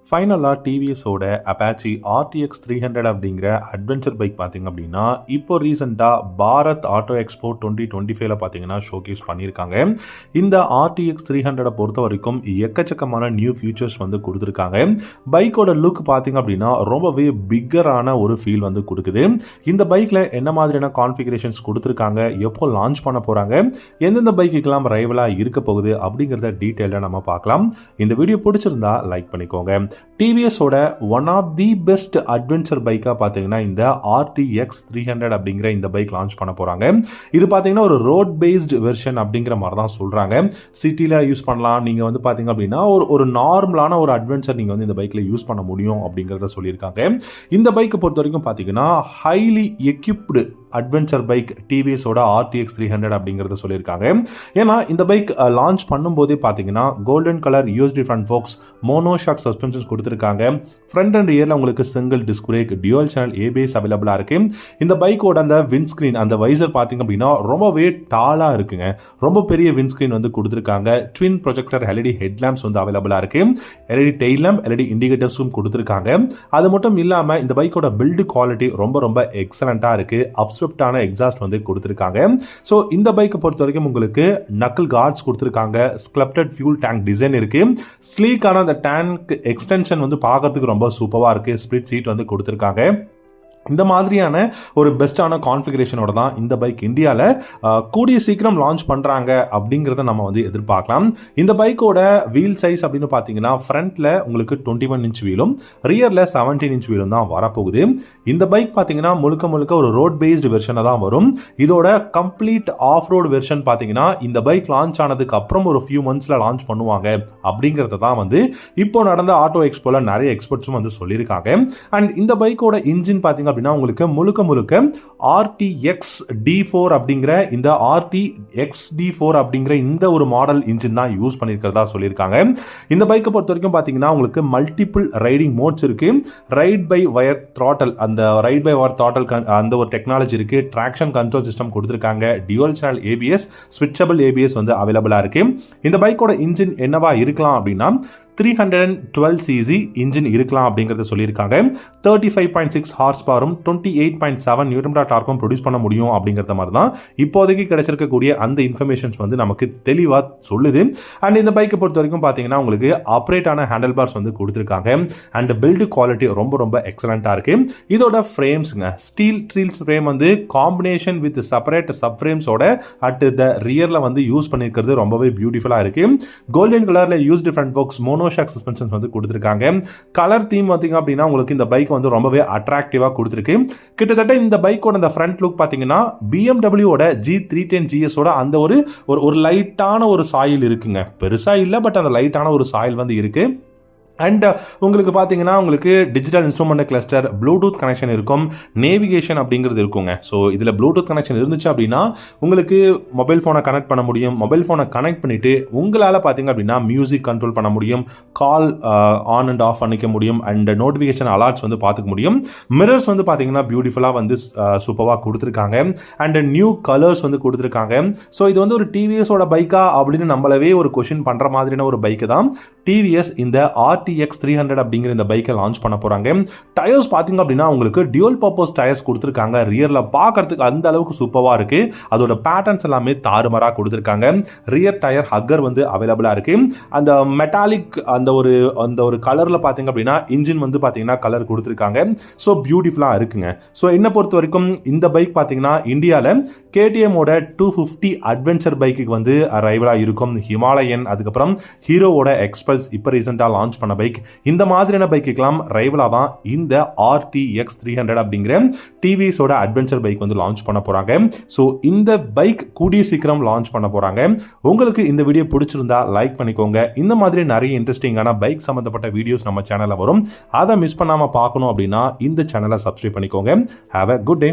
ஃபைனலாக டிவிஎஸோட Apache RTX 300 அப்படிங்கிற adventure bike பார்த்தீங்க அப்படின்னா இப்போ ரீசெண்டாக பாரத் ஆட்டோ எக்ஸ்போ 2025 பார்த்தீங்கன்னா ஷோகேஸ் பண்ணியிருக்காங்க. இந்த RTX 300 பொறுத்த வரைக்கும் எக்கச்சக்கமான நியூ ஃபியூச்சர்ஸ் வந்து கொடுத்துருக்காங்க. பைக்கோட லுக் பார்த்தீங்க அப்படின்னா ரொம்பவே பிக்கரான ஒரு ஃபீல் வந்து கொடுக்குது. இந்த பைக்கில் என்ன மாதிரியான கான்ஃபிகரேஷன்ஸ் கொடுத்துருக்காங்க, எப்போ லான்ச் பண்ண போகிறாங்க, எந்தெந்த பைக்குக்கெல்லாம் ரைவலாக இருக்க போகுது அப்படிங்கிறத டீட்டெயிலாக நம்ம பார்க்கலாம். இந்த வீடியோ பிடிச்சிருந்தா லைக் பண்ணிக்கோங்க. டிவிஎஸோட one of the best adventure பைக்காக பார்த்தீங்கன்னா இந்த RTX 300 அப்படிங்கிற இந்த பைக் லான்ச் பண்ண போகிறாங்க. இது பார்த்தீங்கன்னா ஒரு ரோட் பேஸ்டு வெர்ஷன் அப்படிங்கிற மாதிரி தான் சொல்கிறாங்க. சிட்டியில் யூஸ் பண்ணலாம், நீங்கள் வந்து பார்த்தீங்க அப்படின்னா ஒரு நார்மலான ஒரு அட்வென்ச்சர் நீங்கள் வந்து இந்த பைக்கில் யூஸ் பண்ண முடியும் அப்படிங்கிறத சொல்லியிருக்காங்க. இந்த பைக்கை பொறுத்த வரைக்கும் பார்த்தீங்கன்னா ஹைலி எக்யூப்டு அட்வென்ச்சர் பைக் டிவிஎஸோட RTX 300 அப்படிங்கிறத சொல்லியிருக்காங்க. ஏன்னா இந்த பைக் லான்ச் பண்ணும்போதே பார்த்தீங்கன்னா golden colour USD front forks, monoshock suspensions கொடுத்துருக்காங்க. ஃப்ரண்ட் அண்ட் ரியரில் உங்களுக்கு single disc brake, dual channel ABS அவைலபிளாக இருக்கு. இந்த பைக்கோட அந்த விண்ட்ஸ்க்ரீன், அந்த வைசர் பார்த்தீங்க அப்படின்னா ரொம்பவே டாலாக இருக்குங்க. ரொம்ப பெரிய விண்ட்ஸ்க்ரீன் வந்து கொடுத்துருக்காங்க. ட்வின் ப்ரொஜெக்டர் LED ஹெட்லாம்ப்ஸ் வந்து அவைலபிளாக இருக்கு. LED டெயில் லேம்ப், LED இண்டிகேட்டர்ஸும் கொடுத்துருக்காங்க. அது மட்டும் இல்லாமல் இந்த பைக்கோட பில்டு குவாலிட்டி ரொம்ப எக்ஸலண்ட்டாக இருக்கு. அப்ஸ்வெப்டான எக்ஸாஸ்ட் வந்து கொடுத்துருக்காங்க. ஸோ இந்த பைக்கை பொறுத்த வரைக்கும் உங்களுக்கு நக்கிள் கார்ட்ஸ் கொடுத்துருக்காங்க. ஸ்கல்ப்டட் ஃபியூல் டேங்க் டிசைன் இருக்கு. ஸ்லீக்கான அந்த டேங்க் எக்ஸ்டென்ஷன் வந்து பார்க்கறதுக்கு ரொம்ப சூப்பராக இருக்கு. ஸ்பிளிட் சீட் வந்து கொடுத்துருக்காங்க. இந்த மாதிரியான ஒரு பெஸ்ட்டான கான்ஃபிகரேஷனோட தான் இந்த பைக் இந்தியாவில் கூடிய சீக்கிரம் லான்ச் பண்ணுறாங்க அப்படிங்கிறத நம்ம வந்து எதிர்பார்க்கலாம். இந்த பைக்கோட வீல் சைஸ் அப்படின்னு பார்த்தீங்கன்னா ஃப்ரண்ட்டில் உங்களுக்கு 21 இன்ச் வீலும், ரியரில் 17 இன்ச் வீலும் தான் வரப்போகுது. இந்த பைக் பார்த்தீங்கன்னா முழுக்க ஒரு ரோட் பேஸ்டு வெர்ஷனாக தான் வரும். இதோட கம்ப்ளீட் ஆஃப் ரோடு வெர்ஷன் பார்த்தீங்கன்னா இந்த பைக் லான்ச் ஆனதுக்கு அப்புறம் ஒரு ஃபியூ மந்த்ஸில் லான்ச் பண்ணுவாங்க அப்படிங்கிறத தான் வந்து இப்போ நடந்த ஆட்டோ எக்ஸ்போல நிறைய எக்ஸ்பர்ட்ஸும் வந்து சொல்லியிருக்காங்க. அண்ட் இந்த பைக்கோட இன்ஜின் பார்த்தீங்க அப்படின்னா உங்களுக்கு முழுக்க RTX D4 அப்படிங்கிற இந்த RTX D4 அப்படிங்கிற இந்த ஒரு மாடல் இன்ஜின் தான் யூஸ் பண்ணியிருக்கிறதா சொல்லியிருக்காங்க. இந்த பைக்கை பொறுத்த வரைக்கும் பார்த்தீங்கன்னா உங்களுக்கு மல்டிபிள் ரைடிங் மோட்ஸ் இருக்கு. ரைட் பை வயர் த்ராட்டல், அந்த ரைட் பை வயர் த்ராட்டல் அந்த ஒரு டெக்னாலஜி இருக்கு. ட்ராக்ஷன் கண்ட்ரோல் சிஸ்டம் கொடுத்துருக்காங்க. Dual channel ABS, switchable ABS வந்து அவைலபிளாக இருக்கு. இந்த பைக்கோட இன்ஜின் என்னவா இருக்கலாம் அப்படின்னா 312cc இன்ஜின் இருக்கலாம் அப்படிங்கிறத சொல்லியிருக்காங்க. 35.6 ஹார்ஸ் பவரும் 28.7 நியூட்டன் டார்க்கும் ப்ரொடியூஸ் பண்ண முடியும் அப்படிங்கிறத மாதிரி தான் இப்போதைக்கு கிடைச்சிருக்கக்கூடிய அந்த இன்ஃபர்மேஷன்ஸ் வந்து நமக்கு தெளிவாக சொல்லுது. அண்ட் இந்த பைக்கை பொறுத்த வரைக்கும் பார்த்தீங்கன்னா உங்களுக்கு ஆப்ரேட்டான ஹேண்டில் பார்ஸ் வந்து கொடுத்துருக்காங்க. அண்ட் பில்டு குவாலிட்டி ரொம்ப எக்ஸலண்ட்டாக இருக்கு. இதோட ஃப்ரேம்ஸுங்க ஸ்டீல் ட்ரீல்ஸ் ஃப்ரேம் வந்து காம்பினேஷன் வித் செப்பரேட் சப் ஃப்ரேம்ஸோட அட் த ரியரில் வந்து யூஸ் பண்ணியிருக்கிறது ரொம்பவே பியூட்டிஃபுல்லாக இருக்கு. கோல்டன் கலரில் used front forks, monoshock suspensions வந்து கொடுத்துருக்காங்க. கலர் தீம் பார்த்தீங்க அப்படின்னா உங்களுக்கு இந்த பைக் வந்து ரொம்பவே அட்ராக்டிவாக கொடுத்துருக்கு. கிட்டத்தட்ட இந்த பைக்கோட அந்த ஃப்ரண்ட் லுக் பார்த்தீங்கன்னா BMWவோட G310 GSோட அந்த ஒரு லைட்டான ஒரு சாயில் இருக்குங்க. பெருசாக இல்லை, பட் அந்த லைட்டான ஒரு சாயில் வந்து இருக்கு. அண்ட் உங்களுக்கு பார்த்தீங்கன்னா உங்களுக்கு digital instrument cluster, Bluetooth connection இருக்கும், நேவிகேஷன் அப்படிங்கிறது இருக்குங்க. ஸோ இதில் ப்ளூடூத் கனெக்ஷன் இருந்துச்சு அப்படின்னா உங்களுக்கு மொபைல் ஃபோனை கனெக்ட் பண்ண முடியும். மொபைல் ஃபோனை கனெக்ட் பண்ணிவிட்டு உங்களால் பார்த்தீங்க அப்படின்னா மியூசிக் கண்ட்ரோல் பண்ண முடியும், கால் ஆன் அண்ட் ஆஃப் பண்ணிக்க முடியும், அண்ட் நோட்டிஃபிகேஷன் அலர்ட்ஸ் வந்து பார்த்துக்க முடியும். மிரர்ஸ் வந்து பார்த்தீங்கன்னா பியூட்டிஃபுல்லாக வந்து சூப்பராக கொடுத்துருக்காங்க. அண்ட் நியூ கலர்ஸ் வந்து கொடுத்துருக்காங்க. ஸோ இது வந்து ஒரு டிவிஎஸோட பைக்கா அப்படின்னு நம்மளவே ஒரு கொஷின் பண்ணுற மாதிரியான ஒரு பைக்கு தான் டிவிஎஸ் இந்த RTX 300 அப்படிங்கிற இந்த பைக்கை லான்ச் பண்ண போறாங்க. டயர்ஸ் பார்த்தீங்க அப்படின்னா உங்களுக்கு டியூவல் பர்பஸ் டயர்ஸ் கொடுத்துருக்காங்க. ரியரில் பார்க்கறதுக்கு அந்த அளவுக்கு சூப்பராக இருக்கு. அதோட பேட்டர்ன்ஸ் எல்லாமே தாறுமாறாக கொடுத்துருக்காங்க. ரியர் டயர் ஹக்கர் வந்து அவைலபிளாக இருக்கு. அந்த மெட்டாலிக் அந்த ஒரு கலரில் பார்த்தீங்க அப்படின்னா இன்ஜின் வந்து பார்த்தீங்கன்னா கலர் கொடுத்துருக்காங்க. ஸோ பியூட்டிஃபுல்லாக இருக்குங்க. ஸோ என்னை பொறுத்த வரைக்கும் இந்த பைக் பார்த்தீங்கன்னா இந்தியாவில் KTMோட 250 அட்வென்ச்சர் பைக்கு வந்து ரைவலாக இருக்கும். ஹிமாலயன், அதுக்கப்புறம் ஹீரோவோட எக்ஸ்பல்ஸ் இப்போ ரீசெண்டாக லான்ச் பண்ண பைக். இந்த மாதிரியான பைக்குக்கெல்லாம் ரைவலாக தான் இந்த RTX 300 அப்படிங்கிற டிவிஎஸோட அட்வென்ச்சர் பைக் வந்து லான்ச் பண்ண போறாங்க. ஸோ இந்த பைக் கூடிய சீக்கிரம் லான்ச் பண்ண போறாங்க. உங்களுக்கு இந்த வீடியோ பிடிச்சிருந்தா லைக் பண்ணிக்கோங்க. இந்த மாதிரி நிறைய இன்ட்ரெஸ்டிங்கான பைக் சம்பந்தப்பட்ட வீடியோஸ் நம்ம சேனலில் வரும். அதை மிஸ் பண்ணாமல் பார்க்கணும் அப்படின்னா இந்த சேனலை சப்ஸ்கிரைப் பண்ணிக்கோங்க. Have a good day.